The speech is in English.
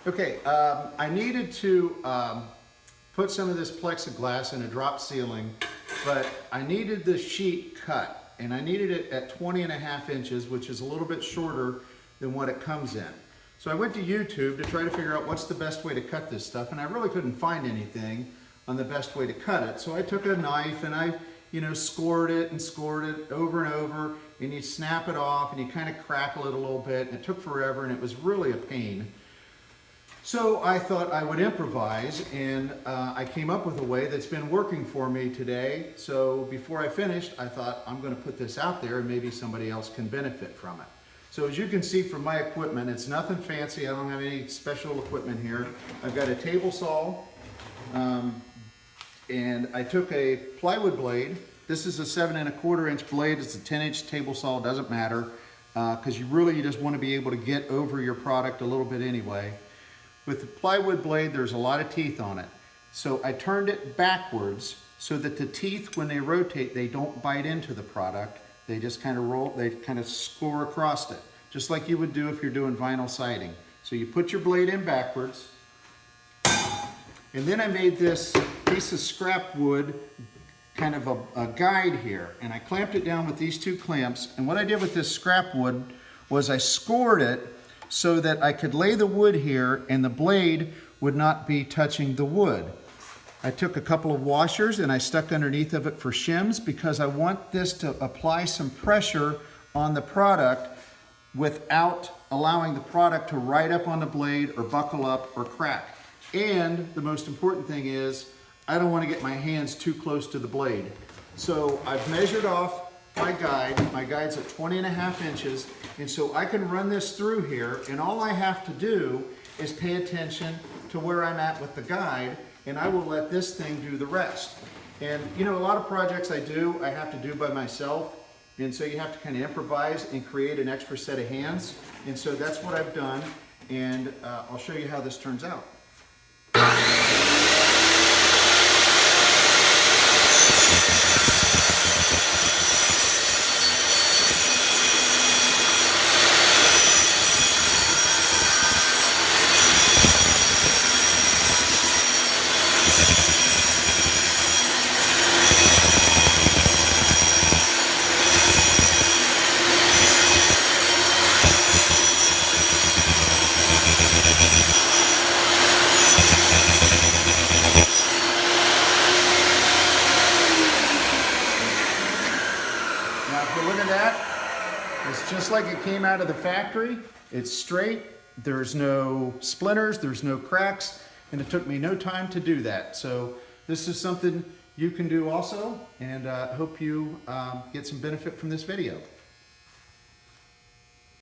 Okay, I needed to put some of this plexiglass in a drop ceiling, but I needed the sheet cut, and I needed it at 20.5 inches, which is a little bit shorter than what it comes in. So I went to YouTube to try to figure out what's the best way to cut this stuff, and I really couldn't find anything on the best way to cut it. So I took a knife and I, scored it over and over, and you snap it off and you kind of crackle it a little bit, and it took forever and it was really a pain. So I thought I would improvise, and I came up with a way that's been working for me today. So before I finished, I thought I'm going to put this out there and maybe somebody else can benefit from it. So as you can see from my equipment, it's nothing fancy. I don't have any special equipment here. I've got a table saw, and I took a plywood blade. This is a 7¼ inch blade. It's a 10-inch table saw. It doesn't matter because you just want to be able to get over your product a little bit anyway. With the plywood blade, there's a lot of teeth on it. So I turned it backwards so that the teeth, when they rotate, they don't bite into the product. They just kind of roll, they kind of score across it, just like you would do if you're doing vinyl siding. So you put your blade in backwards. And then I made this piece of scrap wood, kind of a guide here. And I clamped it down with these two clamps. And what I did with this scrap wood was I scored it so that I could lay the wood here and the blade would not be touching the wood. I took a couple of washers and I stuck underneath of it for shims because I want this to apply some pressure on the product without allowing the product to ride up on the blade or buckle up or crack. And the most important thing is I don't want to get my hands too close to the blade. So I've measured off my guide. My guide's at 20.5 inches, and so I can run this through here, and all I have to do is pay attention to where I'm at with the guide, and I will let this thing do the rest. And a lot of projects I have to do by myself, and so you have to kind of improvise and create an extra set of hands, and so that's what I've done, and I'll show you how this turns out. Now, if you look at that, it's just like it came out of the factory. It's straight, there's no splinters, there's no cracks, and it took me no time to do that. So this is something you can do also, and I hope you get some benefit from this video.